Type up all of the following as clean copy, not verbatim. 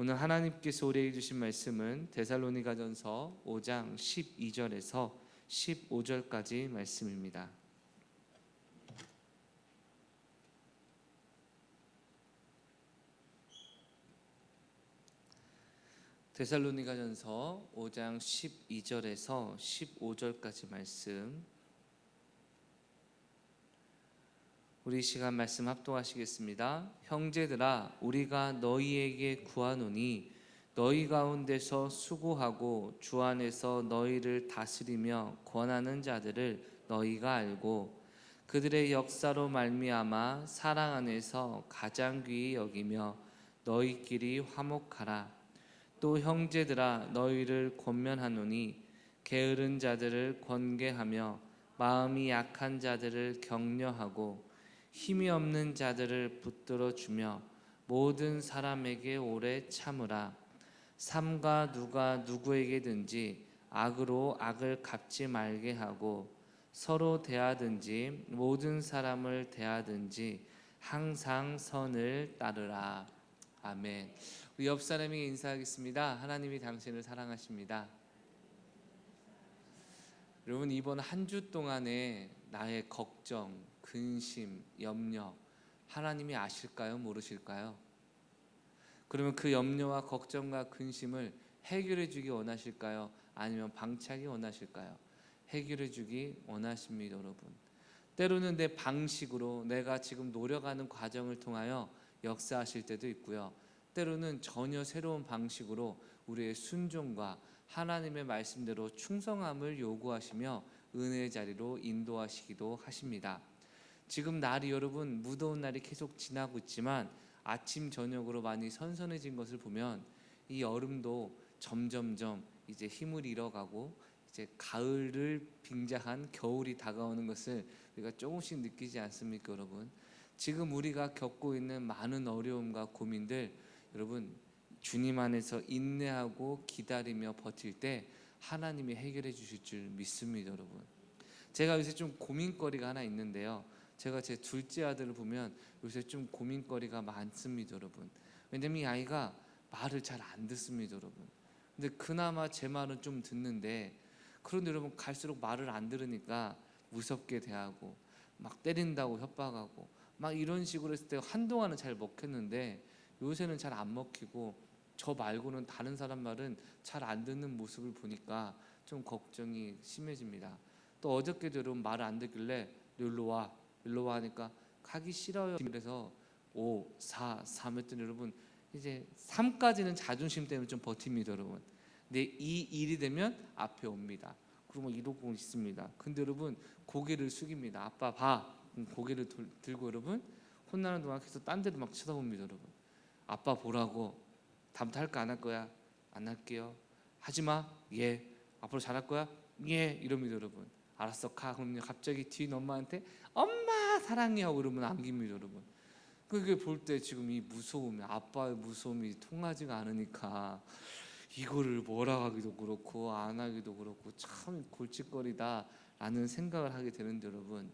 오늘 하나님께서 우리에게 주신 말씀은 데살로니가전서 5장 12절에서 15절까지 말씀입니다. 데살로니가전서 5장 12절에서 15절까지 말씀, 우리 시간 말씀 합독하시겠습니다. 형제들아, 우리가 너희에게 구하노니 너희 가운데서 수고하고 주 안에서 너희를 다스리며 권하는 자들을 너희가 알고 그들의 역사로 말미암아 사랑 안에서 가장 귀히 여기며 너희끼리 화목하라. 또 형제들아, 너희를 권면하노니 게으른 자들을 권계하며 마음이 약한 자들을 격려하고 힘이 없는 자들을 붙들어 주며 모든 사람에게 오래 참으라. 삼가 누가 누구에게든지 악으로 악을 갚지 말게 하고 서로 대하든지 모든 사람을 대하든지 항상 선을 따르라. 아멘. 우리 옆 사람에게 인사하겠습니다. 하나님이 당신을 사랑하십니다. 여러분, 이번 한 주 동안에 나의 걱정, 근심, 염려, 하나님이 아실까요? 모르실까요? 그러면 그 염려와 걱정과 근심을 해결해 주기 원하실까요? 아니면 방치하기 원하실까요? 해결해 주기 원하십니다, 여러분. 때로는 내 방식으로 내가 지금 노력하는 과정을 통하여 역사하실 때도 있고요. 때로는 전혀 새로운 방식으로 우리의 순종과 하나님의 말씀대로 충성함을 요구하시며 은혜의 자리로 인도하시기도 하십니다. 지금 날이 여러분 무더운 날이 계속 지나고 있지만 아침 저녁으로 많이 선선해진 것을 보면 이 여름도 점점점 이제 힘을 잃어가고 이제 가을을 빙자한 겨울이 다가오는 것을 우리가 조금씩 느끼지 않습니까, 여러분? 지금 우리가 겪고 있는 많은 어려움과 고민들, 여러분 주님 안에서 인내하고 기다리며 버틸 때 하나님이 해결해 주실 줄 믿습니다, 여러분. 제가 요새 좀 고민거리가 하나 있는데요. 제가 제 둘째 아들을 보면 요새 좀 고민거리가 많습니다, 여러분. 왜냐면 이 아이가 말을 잘 안 듣습니다, 여러분. 근데 그나마 제 말은 좀 듣는데, 그런데 여러분 갈수록 말을 안 들으니까 무섭게 대하고 막 때린다고 협박하고 막 이런 식으로 했을 때 한동안은 잘 먹혔는데 요새는 잘 안 먹히고 저 말고는 다른 사람 말은 잘 안 듣는 모습을 보니까 좀 걱정이 심해집니다. 또 어저께도 여러분 말을 안 듣길래 일로 와 하니까 가기 싫어요. 그래서 5, 4, 3 했더니 여러분 이제 3까지는 자존심 때문에 좀 버팁니다, 여러분. 근데 이 일이 되면 앞에 옵니다. 그러면 이러고 있습니다. 근데 여러분 고개를 숙입니다. 아빠 봐. 고개를 들고 여러분 혼나는 동안 계속 딴 데로 막 쳐다봅니다, 여러분. 아빠 보라고. 다음부터 할까 안 할 거야? 안 할게요. 하지마. 예. 앞으로 잘할 거야? 예. 이럽니다, 여러분. 알았어 가. 그러면 갑자기 뒤에 엄마한테 엄마 사랑해 하고 그러면 안깁니다, 여러분. 그게 볼 때 지금 이 무서움이, 아빠의 무서움이 통하지가 않으니까 이거를 뭐라 하기도 그렇고 안 하기도 그렇고 참 골칫거리다 라는 생각을 하게 되는데, 여러분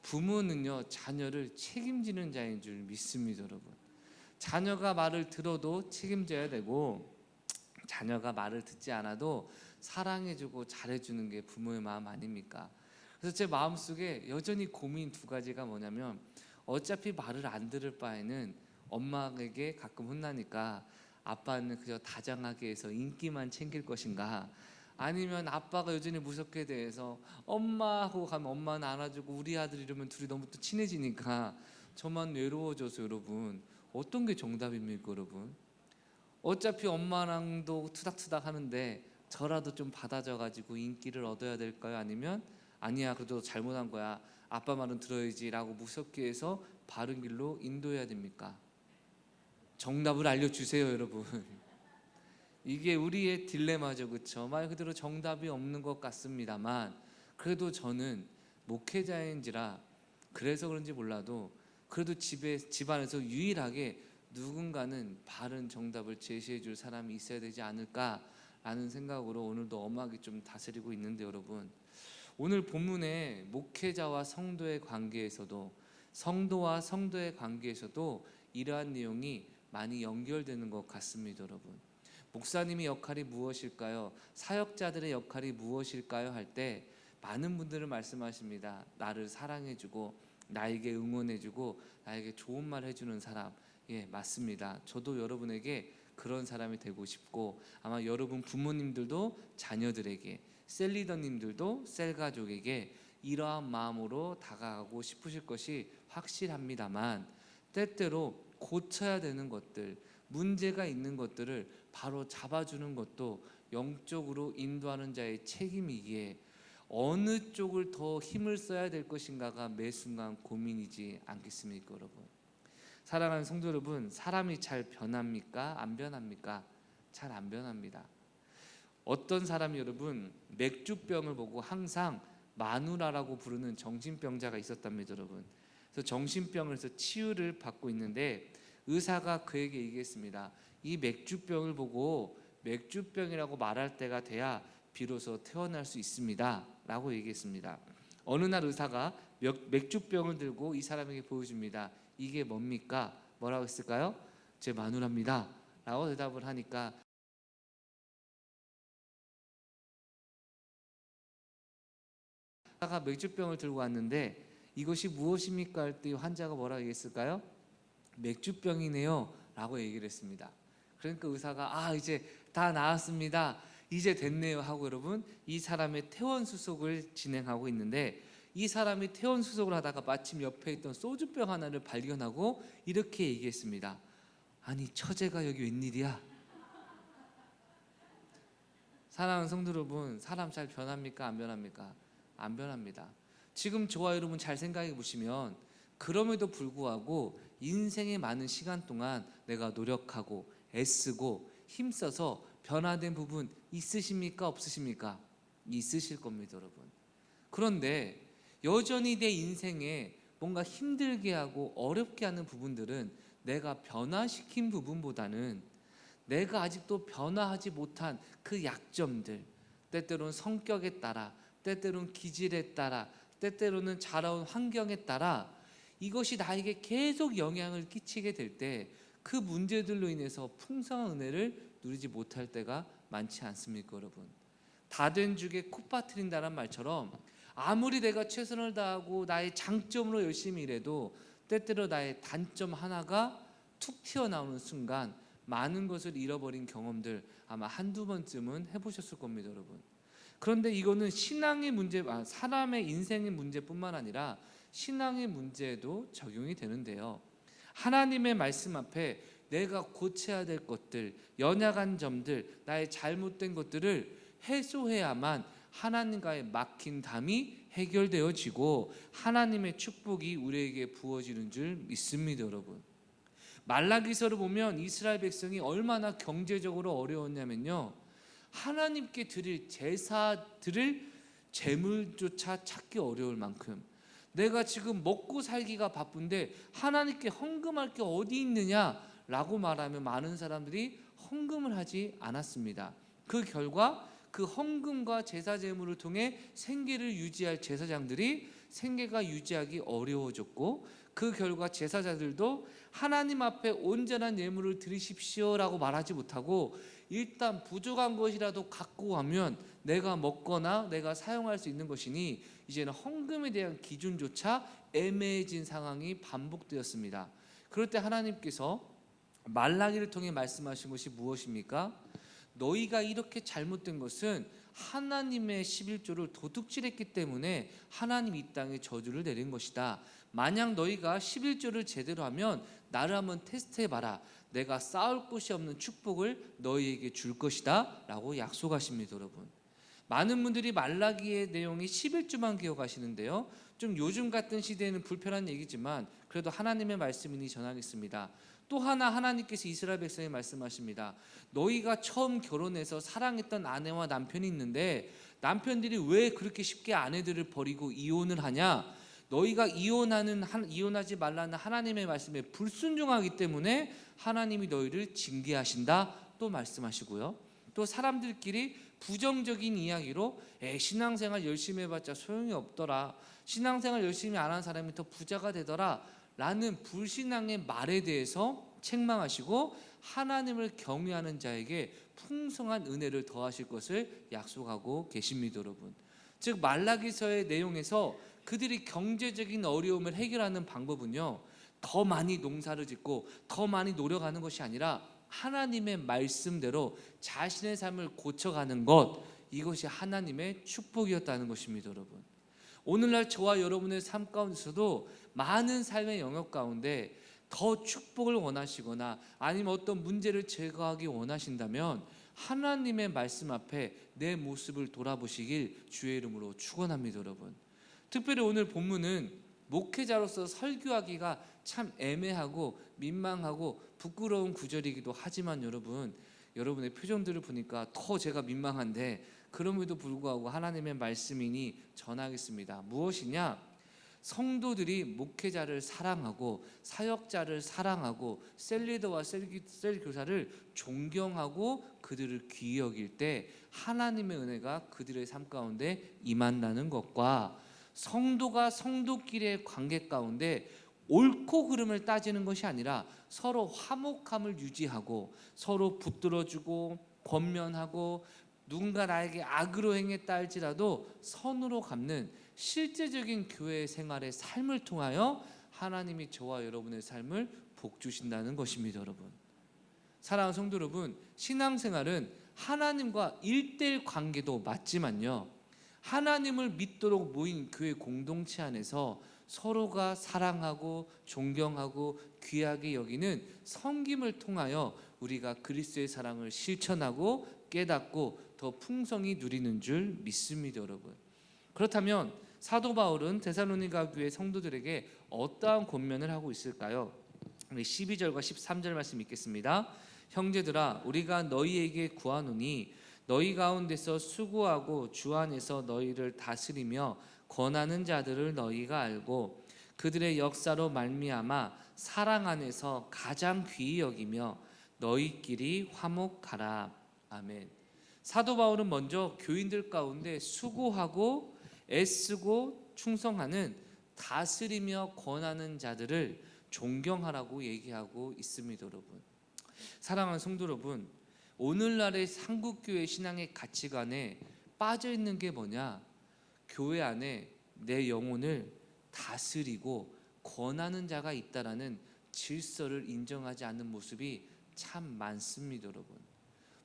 부모는요 자녀를 책임지는 자인 줄 믿습니다, 여러분. 자녀가 말을 들어도 책임져야 되고 자녀가 말을 듣지 않아도 사랑해주고 잘해주는 게 부모의 마음 아닙니까? 그래서 제 마음속에 여전히 고민 두 가지가 뭐냐면, 어차피 말을 안 들을 바에는 엄마에게 가끔 혼나니까 아빠는 그저 다정하게 해서 인기만 챙길 것인가, 아니면 아빠가 여전히 무섭게 대해서 엄마 하고 가면 엄마는 안아주고 우리 아들 이러면 둘이 너무 또 친해지니까 저만 외로워져서, 여러분 어떤 게 정답입니까, 여러분? 어차피 엄마랑도 투닥투닥 하는데 저라도 좀 받아줘가지고 인기를 얻어야 될까요? 아니면 아니야 그래도 잘못한 거야 아빠 말은 들어야지 라고 무섭게 해서 바른 길로 인도해야 됩니까? 정답을 알려주세요, 여러분. 이게 우리의 딜레마죠, 그렇죠? 말 그대로 정답이 없는 것 같습니다만, 그래도 저는 목회자인지라 그래서 그런지 몰라도 그래도 집안에서 유일하게 누군가는 바른 정답을 제시해 줄 사람이 있어야 되지 않을까라는 생각으로 오늘도 엄하게 좀 다스리고 있는데, 여러분 오늘 본문에 목회자와 성도의 관계에서도, 성도와 성도의 관계에서도 이러한 내용이 많이 연결되는 것 같습니다, 여러분. 목사님의 역할이 무엇일까요? 사역자들의 역할이 무엇일까요? 할 때 많은 분들은 말씀하십니다. 나를 사랑해주고 나에게 응원해주고 나에게 좋은 말 해주는 사람. 예, 맞습니다. 저도 여러분에게 그런 사람이 되고 싶고, 아마 여러분 부모님들도 자녀들에게, 셀리더님들도 셀가족에게 이러한 마음으로 다가가고 싶으실 것이 확실합니다만, 때때로 고쳐야 되는 것들, 문제가 있는 것들을 바로 잡아주는 것도 영적으로 인도하는 자의 책임이기에 어느 쪽을 더 힘을 써야 될 것인가가 매 순간 고민이지 않겠습니까, 여러분? 사랑하는 성도 여러분, 사람이 잘 변합니까? 안 변합니까? 잘 안 변합니다. 어떤 사람이 여러분 맥주병을 보고 항상 마누라라고 부르는 정신병자가 있었답니다, 여러분. 그래서 정신병에서 치유를 받고 있는데 의사가 그에게 얘기했습니다. 이 맥주병을 보고 맥주병이라고 말할 때가 돼야 비로소 태어날 수 있습니다 라고 얘기했습니다. 어느 날 의사가 맥주병을 들고 이 사람에게 보여줍니다. 이게 뭡니까? 뭐라고 했을까요? 제 마누라입니다 라고 대답을 하니까 의사가 맥주병을 들고 왔는데 이것이 무엇입니까? 할 때 환자가 뭐라고 얘기했을까요? 맥주병이네요 라고 얘기를 했습니다. 그러니까 의사가 이제 다 나았습니다, 이제 됐네요 하고 여러분 이 사람의 퇴원 수속을 진행하고 있는데, 이 사람이 퇴원 수속을 하다가 마침 옆에 있던 소주병 하나를 발견하고 이렇게 얘기했습니다. 아니 처제가 여기 웬일이야? 사랑하는 성도 여러분, 사람 잘 변합니까? 안 변합니까? 안 변합니다. 지금 저와 여러분 잘 생각해 보시면 그럼에도 불구하고 인생의 많은 시간 동안 내가 노력하고 애쓰고 힘써서 변화된 부분 있으십니까? 없으십니까? 있으실 겁니다, 여러분. 그런데 여전히 내 인생에 뭔가 힘들게 하고 어렵게 하는 부분들은 내가 변화시킨 부분보다는 내가 아직도 변화하지 못한 그 약점들, 때때로는 성격에 따라, 때때로는 기질에 따라, 때때로는 자라온 환경에 따라 이것이 나에게 계속 영향을 끼치게 될 때 그 문제들로 인해서 풍성한 은혜를 누리지 못할 때가 많지 않습니까, 여러분? 다 된 죽에 콧바트린다는 말처럼 아무리 내가 최선을 다하고 나의 장점으로 열심히 일해도 때때로 나의 단점 하나가 툭 튀어나오는 순간 많은 것을 잃어버린 경험들 아마 한두 번쯤은 해보셨을 겁니다, 여러분. 그런데 이거는 신앙의 문제, 사람의 인생의 문제뿐만 아니라 신앙의 문제에도 적용이 되는데요. 하나님의 말씀 앞에 내가 고쳐야 될 것들, 연약한 점들, 나의 잘못된 것들을 해소해야만 하나님과의 막힌 담이 해결되어지고 하나님의 축복이 우리에게 부어지는 줄 믿습니다, 여러분. 말라기서를 보면 이스라엘 백성이 얼마나 경제적으로 어려웠냐면요, 하나님께 드릴 제사들을 재물조차 찾기 어려울 만큼 내가 지금 먹고 살기가 바쁜데 하나님께 헌금할 게 어디 있느냐라고 말하면 많은 사람들이 헌금을 하지 않았습니다. 그 결과 그 헌금과 제사 제물을 통해 생계를 유지할 제사장들이 생계가 유지하기 어려워졌고, 그 결과 제사자들도 하나님 앞에 온전한 예물을 드리십시오라고 말하지 못하고 일단 부족한 것이라도 갖고 가면 내가 먹거나 내가 사용할 수 있는 것이니 이제는 헌금에 대한 기준조차 애매해진 상황이 반복되었습니다. 그럴 때 하나님께서 말라기를 통해 말씀하신 것이 무엇입니까? 너희가 이렇게 잘못된 것은 하나님의 11조를 도둑질했기 때문에 하나님이 이 땅에 저주를 내린 것이다. 만약 너희가 11조를 제대로 하면 나를 한번 테스트해봐라. 내가 쌓을 곳이 없는 축복을 너희에게 줄 것이다 라고 약속하십니다, 여러분. 많은 분들이 말라기의 내용이 11조만 기억하시는데요, 좀 요즘 같은 시대에는 불편한 얘기지만 그래도 하나님의 말씀이니 전하겠습니다. 또 하나 하나님께서 이스라엘 백성에 말씀하십니다. 너희가 처음 결혼해서 사랑했던 아내와 남편이 있는데 남편들이 왜 그렇게 쉽게 아내들을 버리고 이혼을 하냐? 너희가 이혼하지 말라는 하나님의 말씀에 불순종하기 때문에 하나님이 너희를 징계하신다 또 말씀하시고요. 또 사람들끼리 부정적인 이야기로 신앙생활 열심히 해봤자 소용이 없더라, 신앙생활 열심히 안 한 사람이 더 부자가 되더라 라는 불신앙의 말에 대해서 책망하시고 하나님을 경외하는 자에게 풍성한 은혜를 더하실 것을 약속하고 계십니다, 여러분. 즉 말라기서의 내용에서 그들이 경제적인 어려움을 해결하는 방법은요, 더 많이 농사를 짓고 더 많이 노력하는 것이 아니라 하나님의 말씀대로 자신의 삶을 고쳐가는 것, 이것이 하나님의 축복이었다는 것입니다, 여러분. 오늘날 저와 여러분의 삶 가운데서도 많은 삶의 영역 가운데 더 축복을 원하시거나 아니면 어떤 문제를 제거하기 원하신다면 하나님의 말씀 앞에 내 모습을 돌아보시길 주의 이름으로 축원합니다, 여러분. 특별히 오늘 본문은 목회자로서 설교하기가 참 애매하고 민망하고 부끄러운 구절이기도 하지만 여러분의 표정들을 보니까 더 제가 민망한데, 그럼에도 불구하고 하나님의 말씀이니 전하겠습니다. 무엇이냐? 성도들이 목회자를 사랑하고 사역자를 사랑하고 셀리더와 셀교사를 존경하고 그들을 귀히 여길 때 하나님의 은혜가 그들의 삶 가운데 임한다는 것과, 성도가 성도끼리의 관계 가운데 옳고 그름을 따지는 것이 아니라 서로 화목함을 유지하고 서로 붙들어주고 권면하고 누군가 나에게 악으로 행했다 할지라도 선으로 갚는 실제적인 교회 생활의 삶을 통하여 하나님이 저와 여러분의 삶을 복주신다는 것입니다, 여러분. 사랑하는 성도 여러분, 신앙생활은 하나님과 1:1 관계도 맞지만요, 하나님을 믿도록 모인 교회 공동체 안에서 서로가 사랑하고 존경하고 귀하게 여기는 섬김을 통하여 우리가 그리스도의 사랑을 실천하고 깨닫고 더 풍성히 누리는 줄 믿습니다, 여러분. 그렇다면 사도 바울은 데살로니가 교회 성도들에게 어떠한 권면을 하고 있을까요? 우리 12절과 13절 말씀 읽겠습니다. 형제들아, 우리가 너희에게 구하노니 너희 가운데서 수고하고 주 안에서 너희를 다스리며 권하는 자들을 너희가 알고 그들의 역사로 말미암아 사랑 안에서 가장 귀히 여기며 너희끼리 화목하라. 아멘. 사도 바울은 먼저 교인들 가운데 수고하고 애쓰고 충성하는 다스리며 권하는 자들을 존경하라고 얘기하고 있습니다, 여러분. 사랑하는 성도 여러분, 오늘날의 한국교회 신앙의 가치관에 빠져 있는 게 뭐냐? 교회 안에 내 영혼을 다스리고 권하는 자가 있다라는 질서를 인정하지 않는 모습이 참 많습니다, 여러분.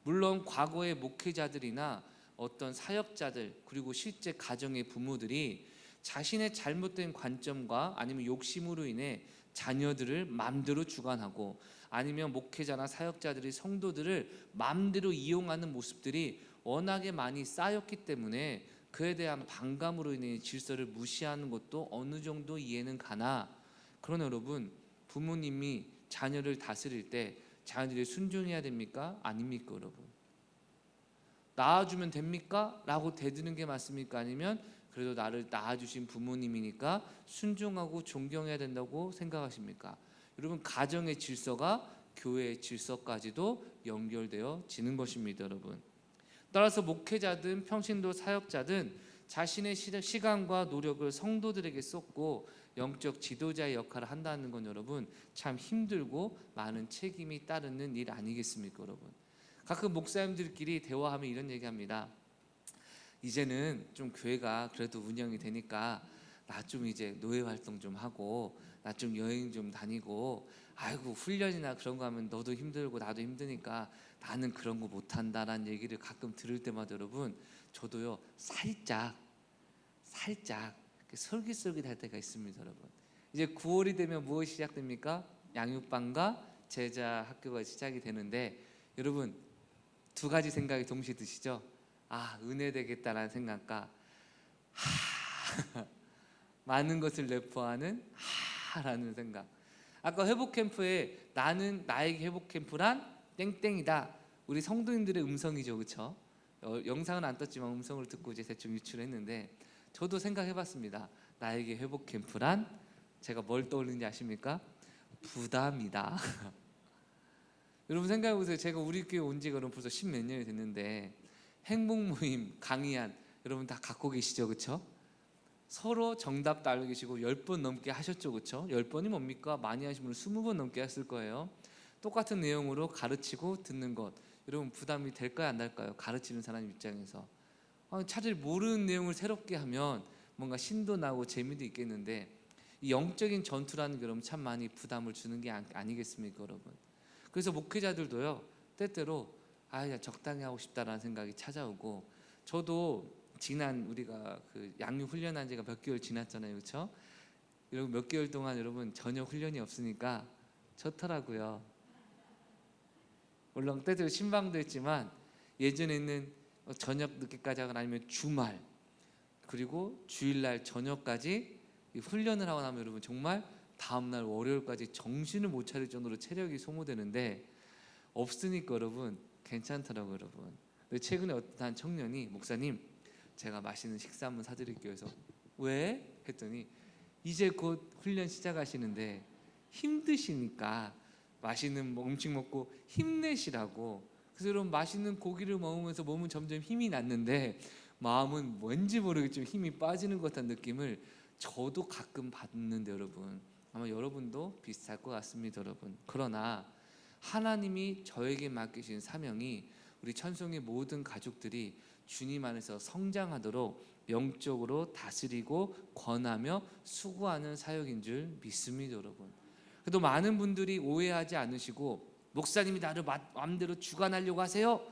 물론 과거의 목회자들이나 어떤 사역자들, 그리고 실제 가정의 부모들이 자신의 잘못된 관점과 아니면 욕심으로 인해 자녀들을 마음대로 주관하고, 아니면 목회자나 사역자들이 성도들을 마음대로 이용하는 모습들이 워낙에 많이 쌓였기 때문에 그에 대한 반감으로 인해 질서를 무시하는 것도 어느 정도 이해는 가나, 그러나 여러분, 부모님이 자녀를 다스릴 때 자녀들이 순종해야 됩니까? 아닙니까, 여러분? 낳아주면 됩니까? 라고 대드는 게 맞습니까? 아니면 그래도 나를 낳아주신 부모님이니까 순종하고 존경해야 된다고 생각하십니까? 여러분, 가정의 질서가 교회의 질서까지도 연결되어지는 것입니다, 여러분. 따라서 목회자든 평신도 사역자든 자신의 시간과 노력을 성도들에게 쏟고 영적 지도자의 역할을 한다는 건 여러분 참 힘들고 많은 책임이 따르는 일 아니겠습니까, 여러분? 가끔 목사님들끼리 대화하면 이런 얘기합니다. 이제는 좀 교회가 그래도 운영이 되니까 나 좀 이제 노예 활동 좀 하고 나 좀 여행 좀 다니고, 아이고 훈련이나 그런 거 하면 너도 힘들고 나도 힘드니까 나는 그런 거 못한다라는 얘기를 가끔 들을 때마다 여러분 저도요 살짝 솔깃솔깃할 때가 있습니다, 여러분. 이제 9월이 되면 무엇이 시작됩니까? 양육반과 제자 학교가 시작이 되는데 여러분 두 가지 생각이 동시에 드시죠? 아, 은혜 되겠다라는 생각과 많은 것을 내포하는 라는 생각. 아까 회복 캠프에 나는 나에게 회복 캠프란 땡땡이다, 우리 성도님들의 음성이죠, 그렇죠? 영상은 안 떴지만 음성을 듣고 이제 대충 유출했는데 저도 생각해봤습니다. 나에게 회복 캠프란, 제가 뭘 떠올리는지 아십니까? 부담이다. 여러분 생각해보세요. 제가 우리 교회 온 지가 벌써 10몇 년이 됐는데 행복 모임, 강의한 여러분 다 갖고 계시죠, 그렇죠? 서로 정답도 알고 계시고 10번 넘게 하셨죠, 그렇죠? 10번이 뭡니까? 많이 하신 분은 20번 넘게 했을 거예요. 똑같은 내용으로 가르치고 듣는 것, 여러분 부담이 될까요 안 될까요? 가르치는 사람 입장에서 차라리 모르는 내용을 새롭게 하면 뭔가 신도 나고 재미도 있겠는데, 이 영적인 전투라는 게 여러분 참 많이 부담을 주는 게 아니겠습니까 여러분? 그래서 목회자들도요, 때때로 적당히 하고 싶다라는 생각이 찾아오고, 저도 지난 우리가 그 양육 훈련한 지가 몇 개월 지났잖아요, 그렇죠? 여러분 몇 개월 동안 여러분 전혀 훈련이 없으니까 좋더라고요. 물론 때때로 신방도 했지만, 예전에는 저녁 늦게까지 하거나 아니면 주말 그리고 주일날 저녁까지 이 훈련을 하고 나면 여러분 정말 다음날 월요일까지 정신을 못 차릴 정도로 체력이 소모되는데, 없으니까 여러분 괜찮더라고요 여러분. 근데 최근에 어떤 청년이, 목사님 제가 맛있는 식사 한번 사드릴게요. 그래서 왜? 했더니 이제 곧 훈련 시작하시는데 힘드시니까 맛있는 음식 먹고 힘내시라고. 그래서 여러분 맛있는 고기를 먹으면서 몸은 점점 힘이 났는데 마음은 왠지 모르게 좀 힘이 빠지는 것 같은 느낌을 저도 가끔 받는데, 여러분 아마 여러분도 비슷할 것 같습니다 여러분. 그러나 하나님이 저에게 맡기신 사명이 우리 천송의 모든 가족들이 주님 안에서 성장하도록 영적으로 다스리고 권하며 수고하는 사역인 줄 믿습니다 여러분. 그래도 많은 분들이 오해하지 않으시고, 목사님이 나를 마음대로 주관하려고 하세요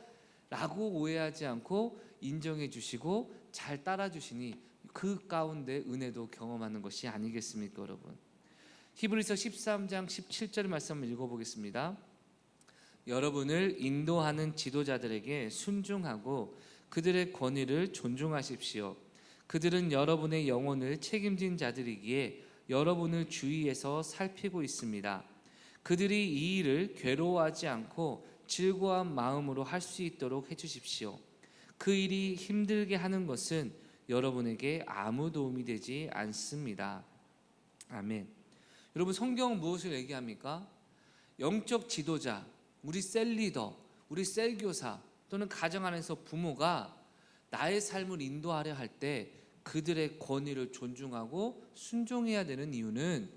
라고 오해하지 않고 인정해 주시고 잘 따라 주시니 그 가운데 은혜도 경험하는 것이 아니겠습니까 여러분. 히브리서 13장 17절 말씀을 읽어보겠습니다. 여러분을 인도하는 지도자들에게 순종하고 그들의 권위를 존중하십시오. 그들은 여러분의 영혼을 책임진 자들이기에 여러분을 주위에서 살피고 있습니다. 그들이 이 일을 괴로워하지 않고 즐거운 마음으로 할 수 있도록 해주십시오. 그 일이 힘들게 하는 것은 여러분에게 아무 도움이 되지 않습니다. 아멘. 여러분 성경은 무엇을 얘기합니까? 영적 지도자, 우리 셀리더, 우리 셀교사 또는 가정 안에서 부모가 나의 삶을 인도하려 할 때 그들의 권위를 존중하고 순종해야 되는 이유는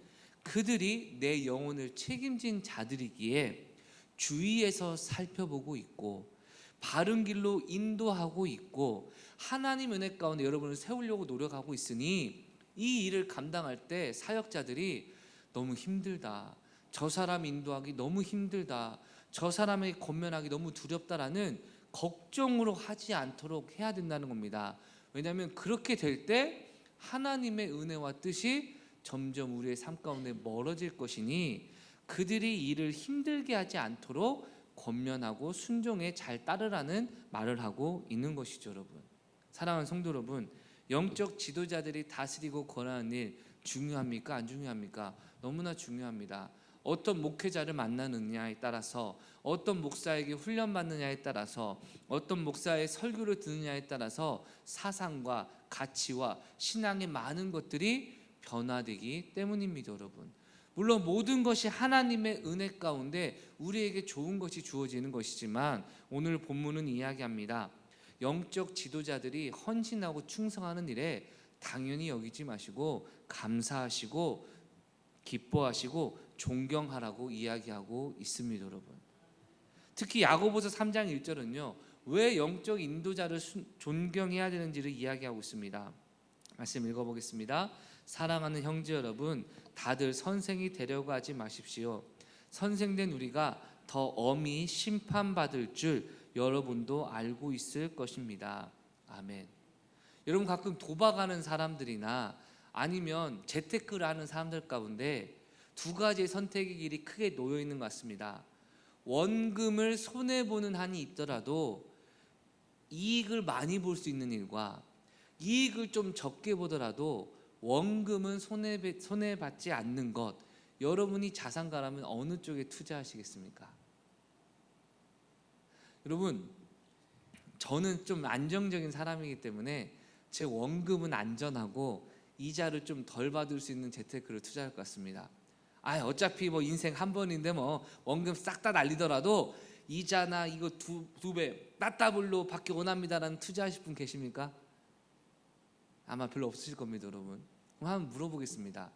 그들이 내 영혼을 책임진 자들이기에 주위에서 살펴보고 있고 바른 길로 인도하고 있고 하나님 은혜 가운데 여러분을 세우려고 노력하고 있으니, 이 일을 감당할 때 사역자들이 너무 힘들다, 저 사람 인도하기 너무 힘들다, 저 사람에게 권면하기 너무 두렵다라는 걱정으로 하지 않도록 해야 된다는 겁니다. 왜냐하면 그렇게 될 때 하나님의 은혜와 뜻이 점점 우리의 삶 가운데 멀어질 것이니 그들이 일을 힘들게 하지 않도록 권면하고 순종에 잘 따르라는 말을 하고 있는 것이죠 여러분. 사랑하는 성도 여러분, 영적 지도자들이 다스리고 권하는 일 중요합니까? 안 중요합니까? 너무나 중요합니다. 어떤 목회자를 만나느냐에 따라서, 어떤 목사에게 훈련받느냐에 따라서, 어떤 목사의 설교를 듣느냐에 따라서 사상과 가치와 신앙의 많은 것들이 변화되기 때문입니다 여러분. 물론 모든 것이 하나님의 은혜 가운데 우리에게 좋은 것이 주어지는 것이지만, 오늘 본문은 이야기합니다. 영적 지도자들이 헌신하고 충성하는 일에 당연히 여기지 마시고 감사하시고 기뻐하시고 존경하라고 이야기하고 있습니다 여러분. 특히 야고보서 3장 1절은요 왜 영적 인도자를 존경해야 되는지를 이야기하고 있습니다. 말씀 읽어보겠습니다. 사랑하는 형제 여러분, 다들 선생이 되려고 하지 마십시오. 선생된 우리가 더 엄히 심판받을 줄 여러분도 알고 있을 것입니다. 아멘. 여러분 가끔 도박하는 사람들이나 아니면 재테크를 하는 사람들 가운데 두 가지의 선택의 길이 크게 놓여 있는 것 같습니다. 원금을 손해보는 한이 있더라도 이익을 많이 볼 수 있는 일과, 이익을 좀 적게 보더라도 원금은 손해받지 않는 것, 여러분이 자산가라면 어느 쪽에 투자하시겠습니까? 여러분 저는 좀 안정적인 사람이기 때문에 제 원금은 안전하고 이자를 좀 덜 받을 수 있는 재테크를 투자할 것 같습니다. 어차피 뭐 인생 한 번인데 뭐 원금 싹 다 날리더라도 이자나 이거 두 배 따따블로 받기 원합니다라는 투자하실 분 계십니까? 아마 별로 없으실 겁니다 여러분. 그럼 한번 물어보겠습니다.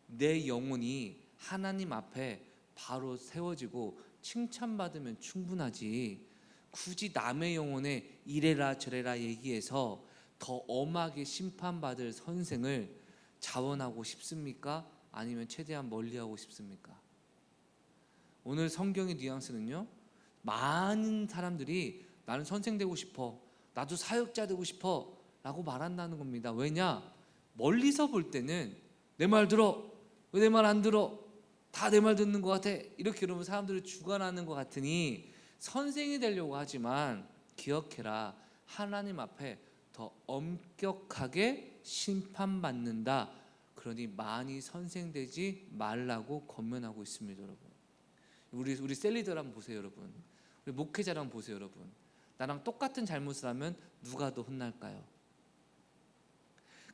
내 영혼이 하나님 앞에 바로 세워지고 칭찬받으면 충분하지 굳이 남의 영혼에 이래라 저래라 얘기해서 더 엄하게 심판받을 선생을 자원하고 싶습니까? 아니면 최대한 멀리하고 싶습니까? 오늘 성경의 뉘앙스는요, 많은 사람들이 나는 선생 되고 싶어, 나도 사역자 되고 싶어 라고 말한다는 겁니다. 왜냐? 멀리서 볼 때는 내 말 들어, 왜 내 말 안 들어, 다 내 말 듣는 것 같아, 이렇게 이러면 사람들을 주관하는 것 같으니 선생이 되려고 하지만 기억해라, 하나님 앞에 더 엄격하게 심판받는다. 그러니 많이 선생되지 말라고 권면하고 있습니다. 여러분, 우리 셀리들 한번 보세요. 여러분, 우리 목회자를 한번 보세요. 여러분, 나랑 똑같은 잘못을 하면 누가 더 혼날까요?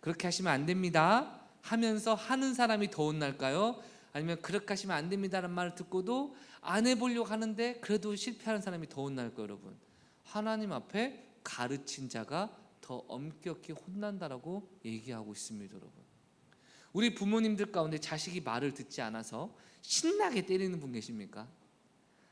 그렇게 하시면 안 됩니다 하면서 하는 사람이 더 혼날까요? 아니면 그렇게 하시면 안 됩니다라는 말을 듣고도 안 해보려고 하는데 그래도 실패하는 사람이 더 혼날까요? 여러분, 하나님 앞에 가르친 자가 더 엄격히 혼난다라고 얘기하고 있습니다. 여러분, 우리 부모님들 가운데 자식이 말을 듣지 않아서 신나게 때리는 분 계십니까?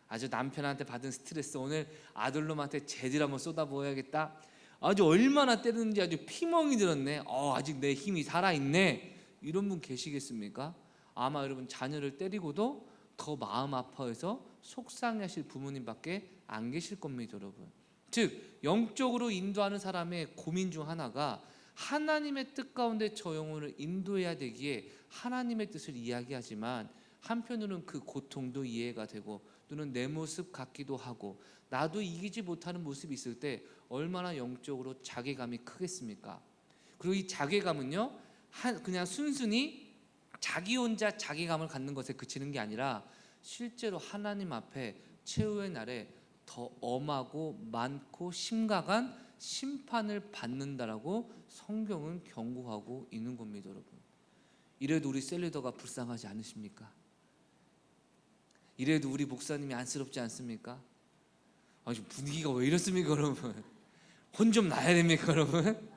아주 남편한테 받은 스트레스 오늘 아들놈한테 제대로 한번 쏟아부어야겠다, 아주 얼마나 때리는지 아주 피멍이 들었네, 아직 내 힘이 살아있네, 이런 분 계시겠습니까? 아마 여러분 자녀를 때리고도 더 마음 아파해서 속상해하실 부모님밖에 안 계실 겁니다. 여러분, 즉 영적으로 인도하는 사람의 고민 중 하나가 하나님의 뜻 가운데 저 영혼을 인도해야 되기에 하나님의 뜻을 이야기하지만 한편으로는 그 고통도 이해가 되고 또는 내 모습 같기도 하고 나도 이기지 못하는 모습이 있을 때 얼마나 영적으로 자괴감이 크겠습니까? 그리고 이 자괴감은요, 그냥 순순히 자기 혼자 자괴감을 갖는 것에 그치는 게 아니라 실제로 하나님 앞에 최후의 날에 더 엄하고 많고 심각한 심판을 받는다라고 성경은 경고하고 있는 겁니다. 여러분, 이래도 우리 셀리더가 불쌍하지 않으십니까? 이래도 우리 목사님이 안쓰럽지 않습니까? 지금 분위기가 왜 이렇습니까 여러분? 혼 좀 나야 됩니까 여러분?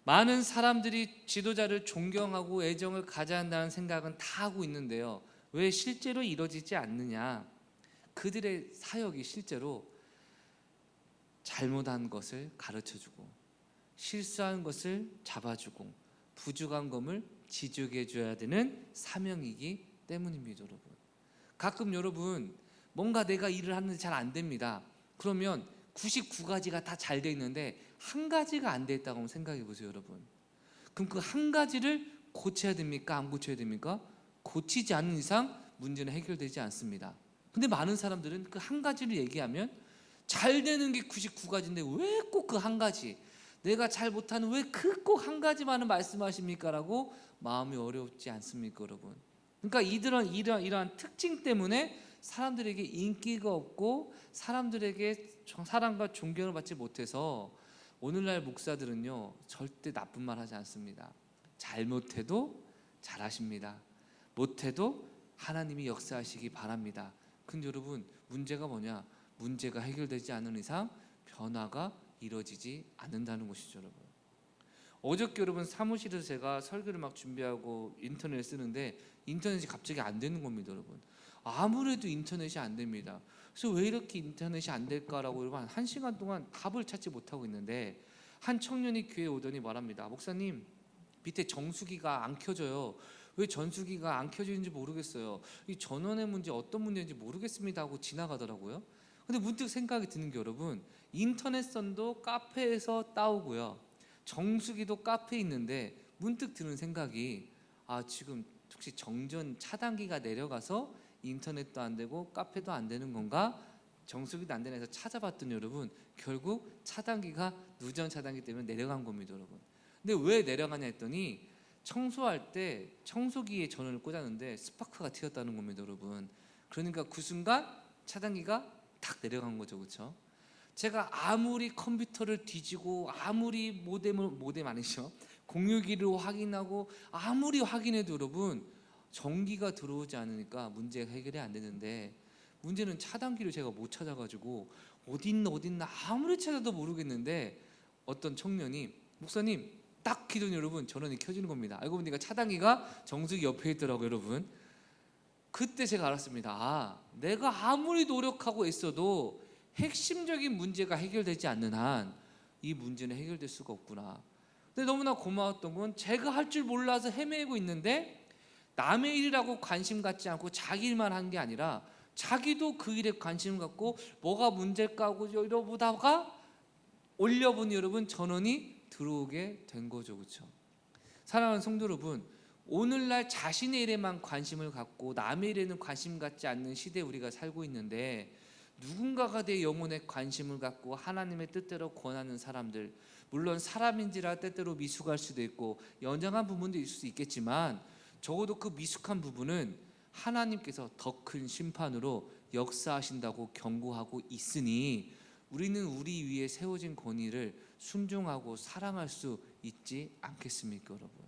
많은 사람들이 지도자를 존경하고 애정을 가져야 한다는 생각은 다 하고 있는데요, 왜 실제로 이루어지지 않느냐? 그들의 사역이 실제로 잘못한 것을 가르쳐주고 실수한 것을 잡아주고 부족한 것을 지적해 줘야 되는 사명이기 때문입니다. 여러분, 가끔 여러분 뭔가 내가 일을 하는데 잘 안 됩니다. 그러면 99가지가 다 잘 돼 있는데 한 가지가 안 돼 있다고 생각해 보세요. 여러분, 그럼 그 한 가지를 고쳐야 됩니까? 안 고쳐야 됩니까? 고치지 않는 이상 문제는 해결되지 않습니다. 근데 많은 사람들은 그 한 가지를 얘기하면 잘 되는 게 99가지인데 왜 꼭 그 한 가지, 내가 잘 못하는 왜 그 꼭 한 가지만은 말씀하십니까? 라고 마음이 어렵지 않습니까 여러분? 그러니까 이들은 이러한 특징 때문에 사람들에게 인기가 없고 사람들에게 사랑과 존경을 받지 못해서 오늘날 목사들은요 절대 나쁜 말 하지 않습니다. 잘못해도 잘하십니다. 못해도 하나님이 역사하시기 바랍니다. 근데 여러분, 문제가 뭐냐? 문제가 해결되지 않는 이상 변화가 이루어지지 않는다는 것이죠. 여러분, 어저께 여러분 사무실에서 제가 설교를 막 준비하고 인터넷을 쓰는데 인터넷이 갑자기 안 되는 겁니다. 여러분, 아무래도 인터넷이 안 됩니다. 그래서 왜 이렇게 인터넷이 안 될까라고 여러분 한 1시간 동안 답을 찾지 못하고 있는데 한 청년이 교회에 오더니 말합니다. 목사님, 밑에 정수기가 안 켜져요. 왜 전수기가 안 켜지는지 모르겠어요. 이 전원의 문제 어떤 문제인지 모르겠습니다 하고 지나가더라고요. 근데 문득 생각이 드는 게 여러분, 인터넷선도 카페에서 따오고요, 정수기도 카페에 있는데 문득 드는 생각이, 지금 혹시 정전 차단기가 내려가서 인터넷도 안 되고 카페도 안 되는 건가? 정수기도 안 되나 해서 찾아봤더니 여러분, 결국 차단기가 누전 차단기 때문에 내려간 겁니다. 여러분, 근데 왜 내려가냐 했더니 청소할 때 청소기에 전원을 꽂았는데 스파크가 튀었다는 겁니다. 여러분, 그러니까 그 순간 차단기가 탁 내려간 거죠. 그렇죠? 제가 아무리 컴퓨터를 뒤지고 아무리 모뎀 아니죠, 공유기로 확인하고 아무리 확인해도 여러분 전기가 들어오지 않으니까 문제가 해결이 안 되는데, 문제는 차단기를 제가 못 찾아가지고 어딨나 아무리 찾아도 모르겠는데 어떤 청년이 목사님 딱 키더니 여러분 전원이 켜지는 겁니다. 알고 보니까 차단기가 정수기 옆에 있더라고요. 여러분, 그때 제가 알았습니다. 내가 아무리 노력하고 애써도 핵심적인 문제가 해결되지 않는 한 이 문제는 해결될 수가 없구나. 근데 너무나 고마웠던 건 제가 할 줄 몰라서 헤매고 있는데 남의 일이라고 관심 갖지 않고 자기 일만 한 게 아니라 자기도 그 일에 관심을 갖고 뭐가 문제일까 하고 이러보다가 올려보니 여러분 전원이 들어오게 된 거죠. 그렇죠? 사랑하는 성도 여러분, 오늘날 자신의 일에만 관심을 갖고 남의 일에는 관심 갖지 않는 시대에 우리가 살고 있는데, 누군가가 내 영혼에 관심을 갖고 하나님의 뜻대로 권하는 사람들, 물론 사람인지라 때때로 미숙할 수도 있고 연약한 부분도 있을 수 있겠지만 적어도 그 미숙한 부분은 하나님께서 더 큰 심판으로 역사하신다고 경고하고 있으니 우리는 우리 위에 세워진 권위를 순종하고 사랑할 수 있지 않겠습니까, 여러분?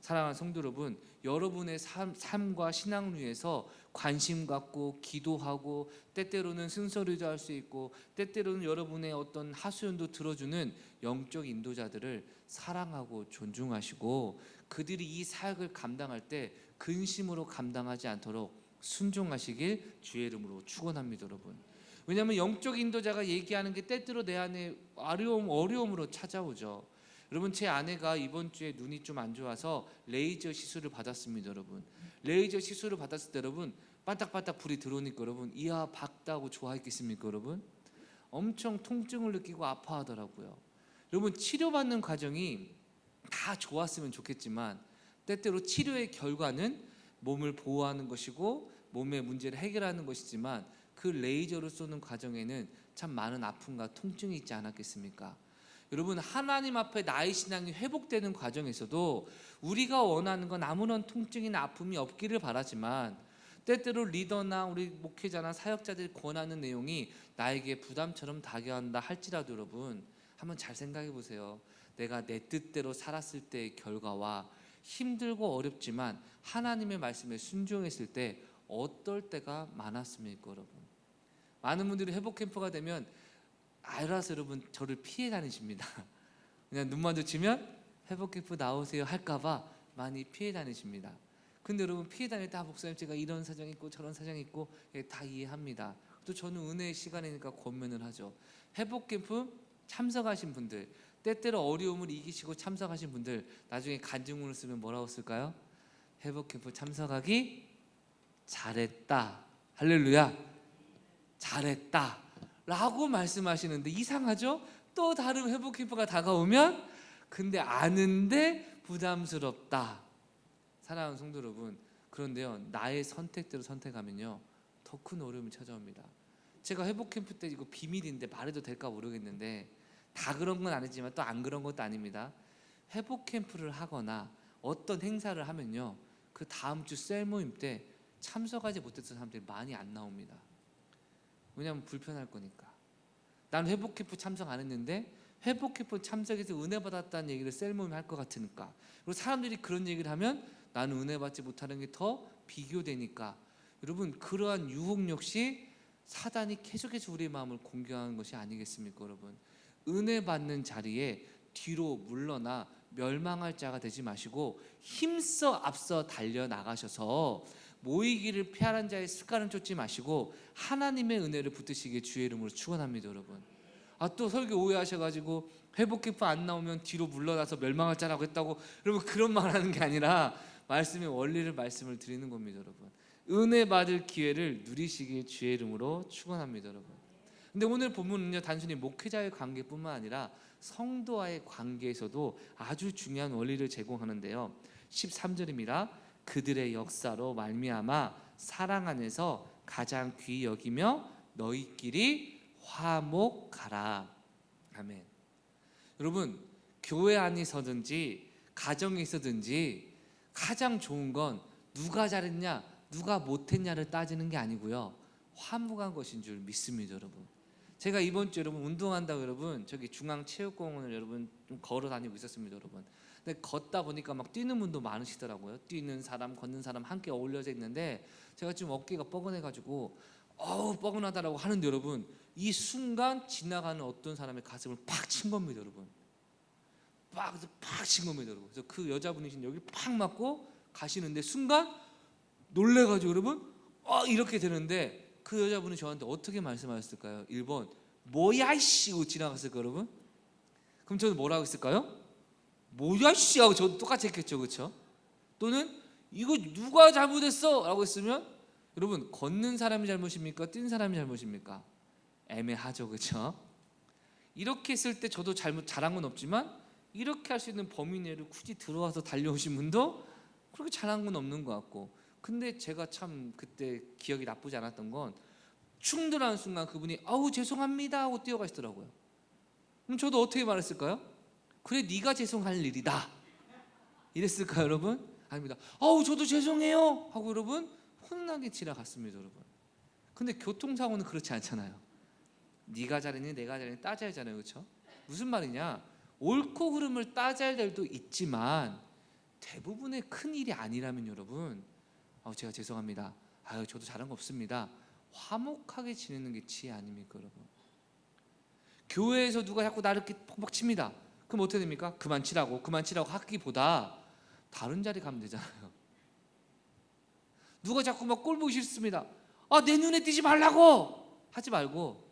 사랑하는 성도 여러분, 여러분의 삶과 신앙루에서 관심 갖고 기도하고 때때로는 쓴소리도 할 수 있고 때때로는 여러분의 어떤 하소연도 들어주는 영적 인도자들을 사랑하고 존중하시고 그들이 이 사역을 감당할 때 근심으로 감당하지 않도록 순종하시길 주의 이름으로 축원합니다, 여러분. 왜냐하면 영적 인도자가 얘기하는 게 때때로 내 안에 어려움으로 찾아오죠. 여러분, 제 아내가 이번 주에 눈이 좀 안 좋아서 레이저 시술을 받았습니다, 여러분. 레이저 시술을 받았을 때 여러분 반딱반딱 불이 들어오니까 여러분 이야 박다고 좋아했겠습니까, 여러분? 엄청 통증을 느끼고 아파하더라고요. 여러분, 치료받는 과정이 다 좋았으면 좋겠지만 때때로 치료의 결과는 몸을 보호하는 것이고 몸의 문제를 해결하는 것이지만 그 레이저를 쏘는 과정에는 참 많은 아픔과 통증이 있지 않았겠습니까? 여러분, 하나님 앞에 나의 신앙이 회복되는 과정에서도 우리가 원하는 건 아무런 통증이나 아픔이 없기를 바라지만 때때로 리더나 우리 목회자나 사역자들이 권하는 내용이 나에게 부담처럼 다가온다 할지라도 여러분 한번 잘 생각해 보세요. 내가 내 뜻대로 살았을 때의 결과와 힘들고 어렵지만 하나님의 말씀에 순종했을 때 어떨 때가 많았습니까, 여러분? 많은 분들이 회복 캠프가 되면 알아서 여러분 저를 피해 다니십니다. 그냥 눈 마주치면 회복 캠프 나오세요 할까봐 많이 피해 다니십니다. 근데 여러분 피해 다닐 때 목사님 제가 이런 사정이 있고 저런 사정이 있고 다 이해합니다. 또 저는 은혜의 시간이니까 권면을 하죠. 회복 캠프 참석하신 분들, 때때로 어려움을 이기시고 참석하신 분들 나중에 간증문을 쓰면 뭐라고 쓸까요? 회복 캠프 참석하기 잘했다. 할렐루야. 잘했다 라고 말씀하시는데 이상하죠? 또 다른 회복 캠프가 다가오면 근데 아는데 부담스럽다. 사랑하는 성도 여러분, 그런데요 나의 선택대로 선택하면요 더 큰 어려움이 찾아옵니다. 제가 회복 캠프 때 이거 비밀인데 말해도 될까 모르겠는데 다 그런 건 아니지만 또 안 그런 것도 아닙니다. 회복 캠프를 하거나 어떤 행사를 하면요 그 다음 주 셀 모임 때 참석하지 못했던 사람들이 많이 안 나옵니다. 왜냐하면 불편할 거니까. 난 회복 캠프 참석 안 했는데 회복 캠프 참석해서 은혜 받았다는 얘기를 셀 모임 할 것 같으니까. 그리고 사람들이 그런 얘기를 하면 나는 은혜 받지 못하는 게 더 비교되니까. 여러분, 그러한 유혹 역시 사단이 계속해서 우리의 마음을 공격하는 것이 아니겠습니까, 여러분? 은혜 받는 자리에 뒤로 물러나 멸망할 자가 되지 마시고 힘써 앞서 달려 나가셔서 모이기를 피하는 자의 습관을 쫓지 마시고 하나님의 은혜를 붙드시기에 주의 이름으로 축원합니다, 여러분. 또 설교 오해하셔가지고 회복 캠프 안 나오면 뒤로 물러나서 멸망할 자라고 했다고 여러분 그런 말 하는 게 아니라 말씀의 원리를 말씀을 드리는 겁니다, 여러분. 은혜 받을 기회를 누리시기에 주의 이름으로 축원합니다, 여러분. 근데 오늘 본문은요 단순히 목회자의 관계뿐만 아니라 성도와의 관계에서도 아주 중요한 원리를 제공하는데요. 13절입니다. 그들의 역사로 말미암아 사랑 안에서 가장 귀히 여기며 너희끼리 화목하라. 아멘. 여러분, 교회 안에서든지 가정에 있어든지 가장 좋은 건 누가 잘했냐 누가 못했냐를 따지는 게 아니고요 화목한 것인 줄 믿습니다, 여러분. 제가 이번 주 여러분 운동한다고 여러분 저기 중앙체육공원을 여러분 좀 걸어 다니고 있었습니다, 여러분. 근데 걷다 보니까 막 뛰는 분도 많으시더라고요. 뛰는 사람 걷는 사람 함께 어울려져 있는데 제가 좀 어깨가 뻐근해가지고 뻐근하다라고 하는데 여러분 이 순간 지나가는 어떤 사람의 가슴을 팍 친 겁니다, 여러분. 팍 친 겁니다, 여러분. 그래서 그 여자분이신 여기 팍 맞고 가시는데 순간 놀래가지고 여러분 이렇게 되는데 그 여자분이 저한테 어떻게 말씀하셨을까요? 1번 뭐야 이씨 하고 지나갔을까요 여러분? 그럼 저는 뭐라고 했을까요? 뭐야 이씨 하고 저도 똑같이 했겠죠, 그렇죠? 또는 이거 누가 잘못했어? 라고 했으면 여러분 걷는 사람이 잘못입니까? 뛴 사람이 잘못입니까? 애매하죠, 그렇죠? 이렇게 했을 때 저도 잘한 건 없지만 이렇게 할 수 있는 범위 내로 굳이 들어와서 달려오신 분도 그렇게 잘한 건 없는 것 같고, 근데 제가 참 그때 기억이 나쁘지 않았던 건 충돌하는 순간 그분이 아우 죄송합니다 하고 뛰어가시더라고요. 그럼 저도 어떻게 말했을까요? 그래 네가 죄송할 일이다 이랬을까요 여러분? 아닙니다. 아우 저도 죄송해요 하고 여러분 혼나게 지나갔습니다 여러분. 근데 교통사고는 그렇지 않잖아요. 네가 잘했니 내가 잘했니 따져야 하잖아요, 그렇죠? 무슨 말이냐, 옳고 그름을 따져야 될 때도 있지만 대부분의 큰 일이 아니라면 여러분 제가 죄송합니다, 저도 잘한 거 없습니다, 화목하게 지내는 게 지혜 아닙니까 여러분? 교회에서 누가 자꾸 나를 이렇게 퍽퍽 칩니다. 그럼 어떻게 됩니까? 그만 치라고 하기보다 다른 자리 가면 되잖아요. 누가 자꾸 막 꼴 보기 싫습니다. 내 눈에 띄지 말라고 하지 말고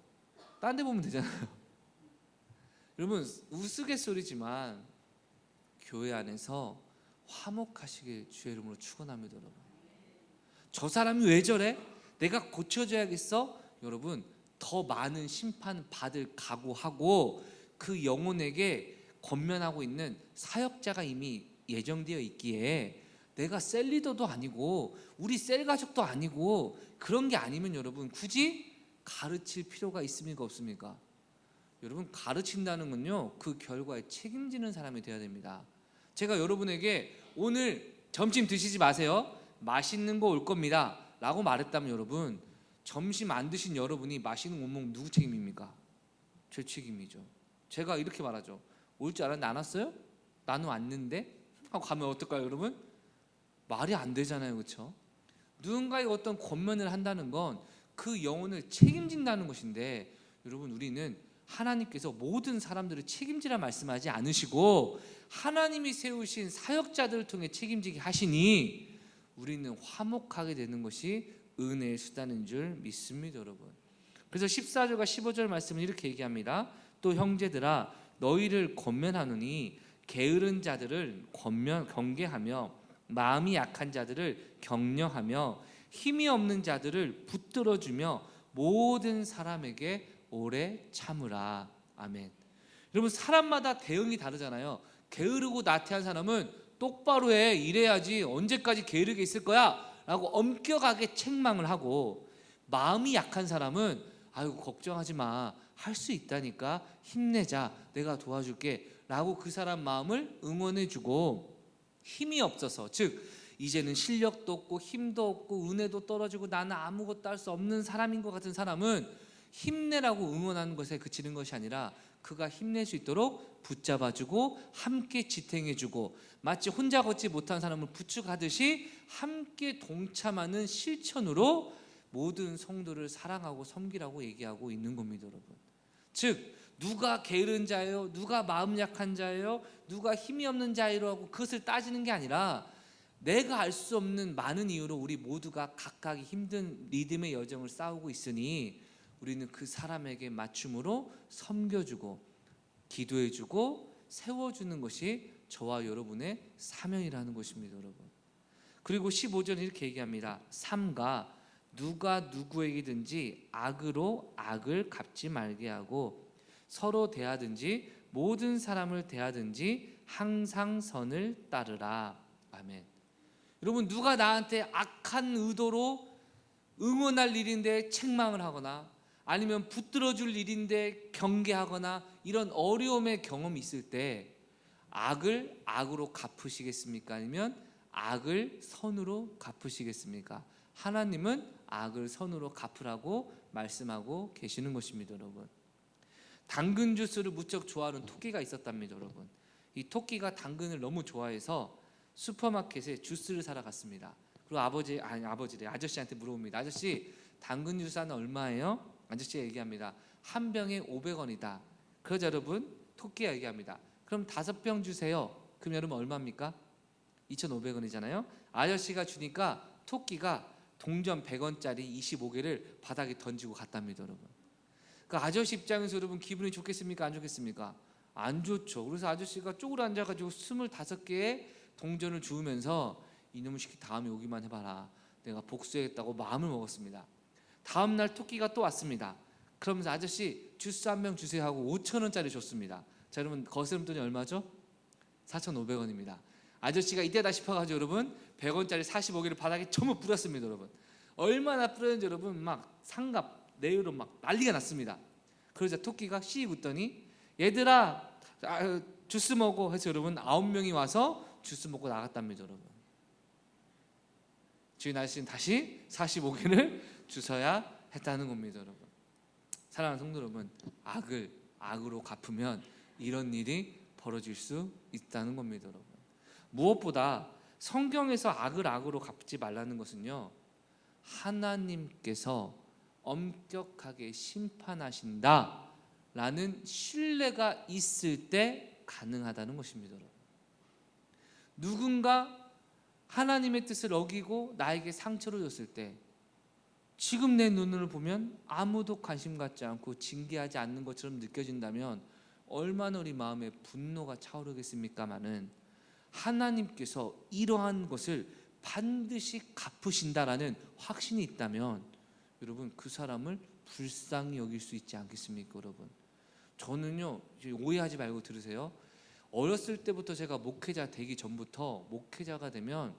딴 데 보면 되잖아요. 여러분 우스갯소리지만 교회 안에서 화목하시길 주의 이름으로 축원합니다 여러분. 저 사람이 왜 저래? 내가 고쳐줘야겠어? 여러분 더 많은 심판 받을 각오하고 그 영혼에게 권면하고 있는 사역자가 이미 예정되어 있기에 내가 셀 리더도 아니고 우리 셀 가족도 아니고 그런 게 아니면 여러분 굳이 가르칠 필요가 있습니까 없습니까? 여러분 가르친다는 건요 그 결과에 책임지는 사람이 되어야 됩니다. 제가 여러분에게 오늘 점심 드시지 마세요, 맛있는 거 올 겁니다 라고 말했다면 여러분 점심 안 드신 여러분이 맛있는 거 못 먹으면 누구 책임입니까? 제 책임이죠. 제가 이렇게 말하죠. 올 줄 알았는데 안 왔어요? 나는 왔는데? 하고 가면 어떨까요 여러분? 말이 안 되잖아요, 그렇죠? 누군가의 어떤 권면을 한다는 건 그 영혼을 책임진다는 것인데 여러분 우리는 하나님께서 모든 사람들을 책임지라 말씀하지 않으시고 하나님이 세우신 사역자들을 통해 책임지게 하시니 우리는 화목하게 되는 것이 은혜의 수단인 줄 믿습니다 여러분. 그래서 14절과 15절 말씀은 이렇게 얘기합니다. 또 형제들아 너희를 권면하노니 게으른 자들을 경계하며 마음이 약한 자들을 격려하며 힘이 없는 자들을 붙들어주며 모든 사람에게 오래 참으라. 아멘. 여러분 사람마다 대응이 다르잖아요. 게으르고 나태한 사람은 똑바로 해 이래야지 언제까지 게으르게 있을 거야 라고 엄격하게 책망을 하고, 마음이 약한 사람은 아이고 걱정하지 마 할 수 있다니까 힘내자 내가 도와줄게 라고 그 사람 마음을 응원해주고, 힘이 없어서 즉 이제는 실력도 없고 힘도 없고 은혜도 떨어지고 나는 아무것도 할 수 없는 사람인 것 같은 사람은 힘내라고 응원하는 것에 그치는 것이 아니라 그가 힘낼 수 있도록 붙잡아주고 함께 지탱해주고 마치 혼자 걷지 못한 사람을 부축하듯이 함께 동참하는 실천으로 모든 성도를 사랑하고 섬기라고 얘기하고 있는 겁니다 여러분. 즉 누가 게으른 자예요? 누가 마음 약한 자예요? 누가 힘이 없는 자예요? 하고 그것을 따지는 게 아니라 내가 알 수 없는 많은 이유로 우리 모두가 각각 힘든 리듬의 여정을 싸우고 있으니 우리는 그 사람에게 맞춤으로 섬겨주고 기도해주고 세워주는 것이 저와 여러분의 사명이라는 것입니다 여러분. 그리고 15절은 이렇게 얘기합니다. 삼가 누가 누구에게든지 악으로 악을 갚지 말게 하고 서로 대하든지 모든 사람을 대하든지 항상 선을 따르라. 아멘. 여러분 누가 나한테 악한 의도로 응원할 일인데 책망을 하거나 아니면 붙들어줄 일인데 경계하거나 이런 어려움의 경험이 있을 때 악을 악으로 갚으시겠습니까? 아니면 악을 선으로 갚으시겠습니까? 하나님은 악을 선으로 갚으라고 말씀하고 계시는 것입니다 여러분. 당근 주스를 무척 좋아하는 토끼가 있었답니다 여러분. 이 토끼가 당근을 너무 좋아해서 슈퍼마켓에 주스를 사러 갔습니다. 그리고 아저씨한테 물어봅니다. 아저씨 당근 주스 하나 얼마예요? 아저씨가 얘기합니다. 한 병에 500원이다. 그러자 여러분 토끼가 얘기합니다. 그럼 5병 주세요. 그럼 여러분 얼마입니까? 2,500원이잖아요. 아저씨가 주니까 토끼가 동전 100원짜리 25개를 바닥에 던지고 갔답니다, 여러분. 그 아저씨 입장에서 여러분 기분이 좋겠습니까? 안 좋겠습니까? 안 좋죠. 그래서 아저씨가 쪼그려 앉아가지고 25개의 동전을 주우면서 이놈의 새끼 다음에 오기만 해봐라, 내가 복수하겠다고 마음을 먹었습니다. 다음날 토끼가 또 왔습니다. 그러면서 아저씨 주스 한 병 주세요 하고 5,000원짜리 줬습니다. 자, 여러분 거스름 돈이 얼마죠? 4,500원입니다. 아저씨가 이때다 싶어가지고 여러분 100원짜리 45개를 바닥에 전부 뿌렸습니다. 여러분 얼마나 뿌렸는지 여러분 막 상갑 내유로 막 난리가 났습니다. 그러자 토끼가 씩 웃더니 얘들아 주스 먹어 해서 여러분 9명이 와서 주스 먹고 나갔답니다. 여러분 주인 아저씨는 다시 45개를 주셔야 했다는 겁니다. 여러분 사랑하는 성도 여러분, 악을 악으로 갚으면 이런 일이 벌어질 수 있다는 겁니다. 여러분 무엇보다 성경에서 악을 악으로 갚지 말라는 것은요, 하나님께서 엄격하게 심판하신다 라는 신뢰가 있을 때 가능하다는 것입니다. 여러분 누군가 하나님의 뜻을 어기고 나에게 상처를 줬을 때 지금 내 눈으로 보면 아무도 관심 갖지 않고 징계하지 않는 것처럼 느껴진다면 얼마나 우리 마음에 분노가 차오르겠습니까마는 하나님께서 이러한 것을 반드시 갚으신다라는 확신이 있다면 여러분 그 사람을 불쌍히 여길 수 있지 않겠습니까? 여러분 저는요, 오해하지 말고 들으세요. 어렸을 때부터 제가 목회자 되기 전부터 목회자가 되면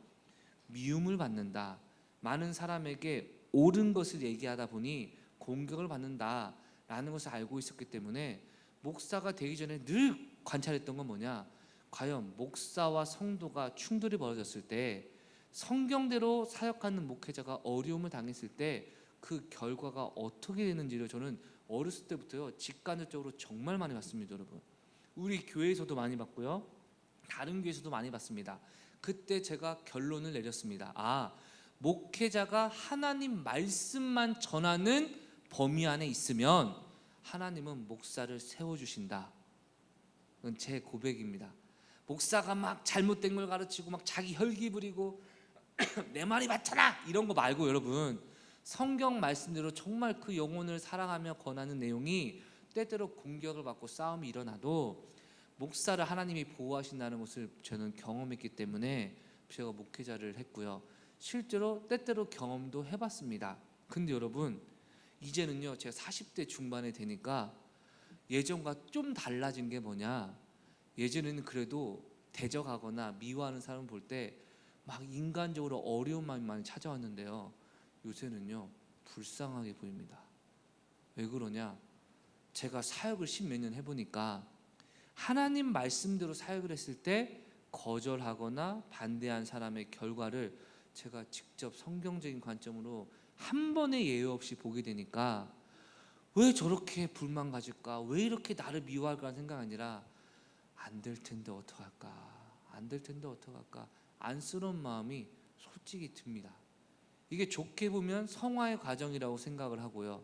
미움을 받는다, 많은 사람에게 옳은 것을 얘기하다 보니 공격을 받는다라는 것을 알고 있었기 때문에 목사가 되기 전에 늘 관찰했던 건 뭐냐, 과연 목사와 성도가 충돌이 벌어졌을 때 성경대로 사역하는 목회자가 어려움을 당했을 때 그 결과가 어떻게 되는지를 저는 어렸을 때부터요 직간접적으로 정말 많이 봤습니다. 여러분 우리 교회에서도 많이 봤고요, 다른 교회에서도 많이 봤습니다. 그때 제가 결론을 내렸습니다. 목회자가 하나님 말씀만 전하는 범위 안에 있으면 하나님은 목사를 세워주신다. 그건 제 고백입니다. 목사가 막 잘못된 걸 가르치고 막 자기 혈기 부리고 내 말이 맞잖아 이런 거 말고 여러분 성경 말씀대로 정말 그 영혼을 사랑하며 권하는 내용이 때때로 공격을 받고 싸움이 일어나도 목사를 하나님이 보호하신다는 것을 저는 경험했기 때문에 제가 목회자를 했고요, 실제로 때때로 경험도 해봤습니다. 근데 여러분 이제는요 제가 40대 중반에 되니까 예전과 좀 달라진 게 뭐냐, 예전에는 그래도 대적하거나 미워하는 사람을 볼 때 막 인간적으로 어려운 마음이 많이 찾아왔는데요, 요새는요 불쌍하게 보입니다. 왜 그러냐, 제가 사역을 10몇 년 해보니까 하나님 말씀대로 사역을 했을 때 거절하거나 반대한 사람의 결과를 제가 직접 성경적인 관점으로 한 번의 예외 없이 보게 되니까 왜 저렇게 불만 가질까, 왜 이렇게 나를 미워할까 하는 생각이 아니라 안 될 텐데 어떡할까, 안 될 텐데 어떡할까 안쓰러운 마음이 솔직히 듭니다. 이게 좋게 보면 성화의 과정이라고 생각을 하고요,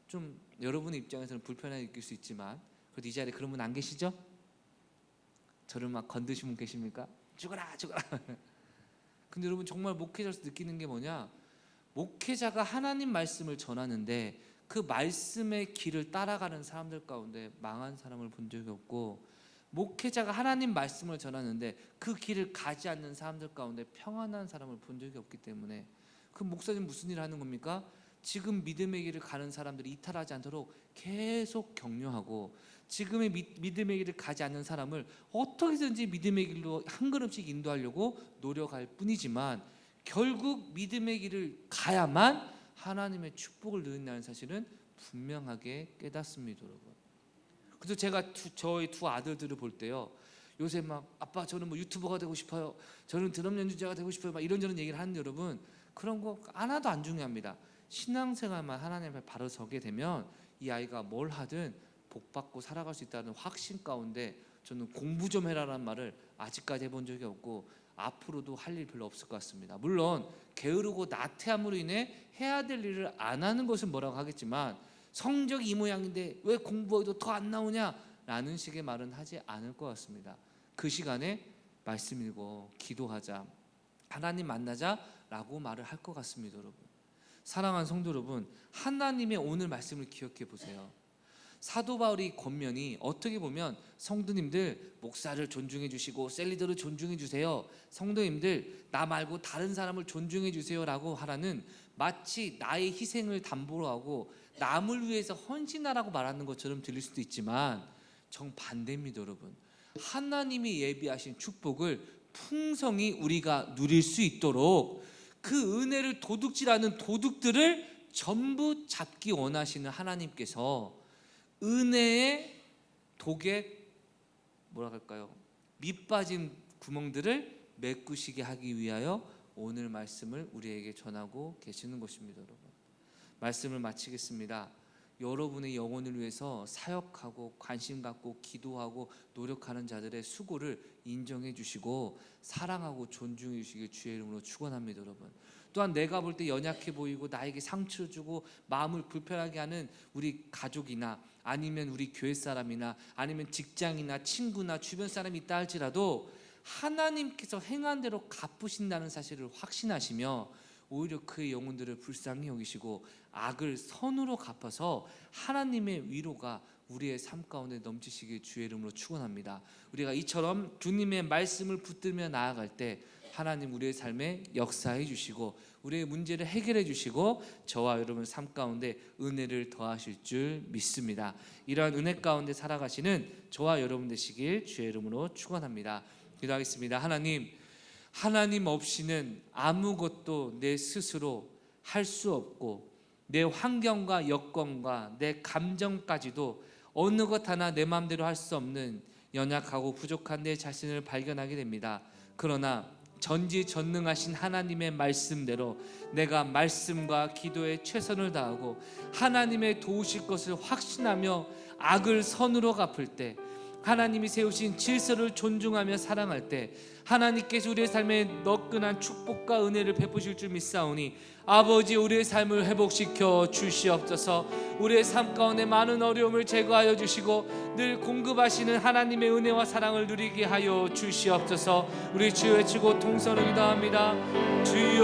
좀 여러분의 입장에서는 불편하게 느낄 수 있지만 그래도 이 자리에 그런 분 안 계시죠? 저를 막 건드신 분 계십니까? 죽어라 죽어라. 근데 여러분 정말 목회자로서 느끼는 게 뭐냐, 목회자가 하나님 말씀을 전하는데 그 말씀의 길을 따라가는 사람들 가운데 망한 사람을 본 적이 없고, 목회자가 하나님 말씀을 전하는데 그 길을 가지 않는 사람들 가운데 평안한 사람을 본 적이 없기 때문에 그 목사님 무슨 일을 하는 겁니까? 지금 믿음의 길을 가는 사람들이 이탈하지 않도록 계속 격려하고 지금의 믿음의 길을 가지 않는 사람을 어떻게든지 믿음의 길로 한 걸음씩 인도하려고 노력할 뿐이지만 결국 믿음의 길을 가야만 하나님의 축복을 누린다는 사실은 분명하게 깨닫습니다. 여러분 그래서 제가 저희 두 아들들을 볼 때요, 요새 막 아빠 저는 뭐 유튜버가 되고 싶어요, 저는 드럼 연주자가 되고 싶어요 막 이런저런 얘기를 하는데 여러분 그런 거 하나도 안 중요합니다. 신앙생활만 하나님 앞에 바로 서게 되면 이 아이가 뭘 하든 복받고 살아갈 수 있다는 확신 가운데 저는 공부 좀 해라라는 말을 아직까지 해본 적이 없고 앞으로도 할 일 별로 없을 것 같습니다. 물론 게으르고 나태함으로 인해 해야 될 일을 안 하는 것은 뭐라고 하겠지만 성적이 이 모양인데 왜 공부해도 더 안 나오냐 라는 식의 말은 하지 않을 것 같습니다. 그 시간에 말씀 읽고 기도하자, 하나님 만나자 라고 말을 할 것 같습니다. 여러분, 사랑하는 성도 여러분, 하나님의 오늘 말씀을 기억해 보세요. 사도 바울의 권면이 어떻게 보면 성도님들 목사를 존중해 주시고 셀리더를 존중해 주세요, 성도님들 나 말고 다른 사람을 존중해 주세요 라고 하라는, 마치 나의 희생을 담보로 하고 남을 위해서 헌신하라고 말하는 것처럼 들릴 수도 있지만 정반대입니다. 여러분, 하나님이 예비하신 축복을 풍성히 우리가 누릴 수 있도록 그 은혜를 도둑질하는 도둑들을 전부 잡기 원하시는 하나님께서 은혜의 독에 뭐라 할까요? 밑 빠진 구멍들을 메꾸시게 하기 위하여 오늘 말씀을 우리에게 전하고 계시는 것입니다. 여러분, 말씀을 마치겠습니다. 여러분의 영혼을 위해서 사역하고 관심 갖고 기도하고 노력하는 자들의 수고를 인정해 주시고 사랑하고 존중해 주시길 주의 이름으로 축원합니다. 여러분, 또한 내가 볼 때 연약해 보이고 나에게 상처 주고 마음을 불편하게 하는 우리 가족이나 아니면 우리 교회 사람이나 아니면 직장이나 친구나 주변 사람이 있다 할지라도 하나님께서 행한 대로 갚으신다는 사실을 확신하시며 오히려 그의 영혼들을 불쌍히 여기시고 악을 선으로 갚아서 하나님의 위로가 우리의 삶 가운데 넘치시길 주의 이름으로 축원합니다. 우리가 이처럼 주님의 말씀을 붙들며 나아갈 때 하나님 우리의 삶에 역사해 주시고 우리의 문제를 해결해 주시고 저와 여러분 삶 가운데 은혜를 더하실 줄 믿습니다. 이러한 은혜 가운데 살아가시는 저와 여러분 되시길 주의 이름으로 축원합니다. 기도하겠습니다. 하나님 없이는 아무것도 내 스스로 할 수 없고 내 환경과 여건과 내 감정까지도 어느 것 하나 내 마음대로 할 수 없는 연약하고 부족한 내 자신을 발견하게 됩니다. 그러나 전지전능하신 하나님의 말씀대로 내가 말씀과 기도에 최선을 다하고 하나님의 도우실 것을 확신하며 악을 선으로 갚을 때, 하나님이 세우신 질서를 존중하며 사랑할 때 하나님께서 우리의 삶에 너끈한 축복과 은혜를 베푸실 줄 믿사오니 아버지, 우리의 삶을 회복시켜 주시옵소서. 우리의 삶 가운데 많은 어려움을 제거하여 주시고 늘 공급하시는 하나님의 은혜와 사랑을 누리게 하여 주시옵소서. 우리 주여 외치고 동서로 기도합니다. 주여.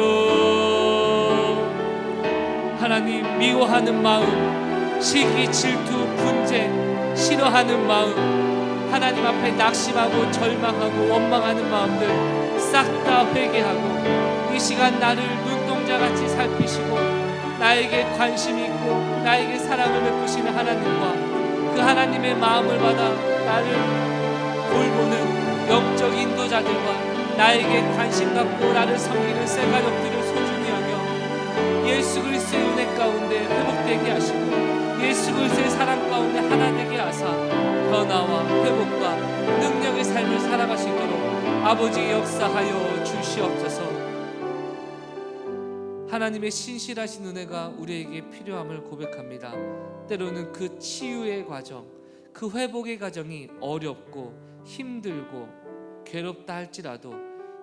하나님, 미워하는 마음, 시기, 질투, 분쟁, 싫어하는 마음, 하나님 앞에 낙심하고 절망하고 원망하는 마음들 싹 다 회개하고 이 시간 나를 눈동자같이 살피시고 나에게 관심이 있고 나에게 사랑을 베푸시는 하나님과 그 하나님의 마음을 받아 나를 돌보는 영적 인도자들과 나에게 관심 갖고 나를 섬기는 새 가족들을 소중히 여겨 예수 그리스도의 은혜 가운데 회복되게 하시고 예수 그리스도의 사랑 가운데 하나 되게 하사 변화와 회복과 능력의 삶을 살아가시도록 아버지 역사하여 주시옵소서. 하나님의 신실하신 은혜가 우리에게 필요함을 고백합니다. 때로는 그 치유의 과정, 그 회복의 과정이 어렵고 힘들고 괴롭다 할지라도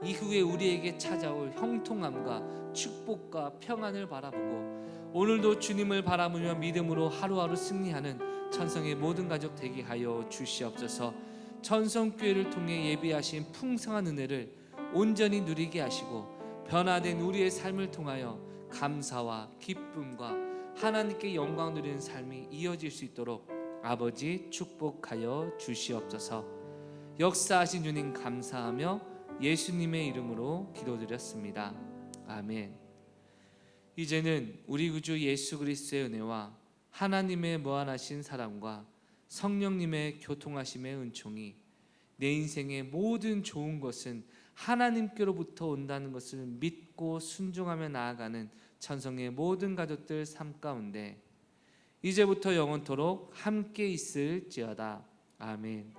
이후에 우리에게 찾아올 형통함과 축복과 평안을 바라보고 오늘도 주님을 바라보며 믿음으로 하루하루 승리하는 천성의 모든 가족 되게 하여 주시옵소서. 천성교회를 통해 예비하신 풍성한 은혜를 온전히 누리게 하시고 변화된 우리의 삶을 통하여 감사와 기쁨과 하나님께 영광 누리는 삶이 이어질 수 있도록 아버지 축복하여 주시옵소서. 역사하신 주님 감사하며 예수님의 이름으로 기도드렸습니다. 아멘. 이제는 우리 구주 예수 그리스도의 은혜와 하나님의 무한하신 사랑과 성령님의 교통하심의 은총이 내 인생의 모든 좋은 것은 하나님께로부터 온다는 것을 믿고 순종하며 나아가는 천성의 모든 가족들 삶 가운데 이제부터 영원토록 함께 있을지어다. 아멘.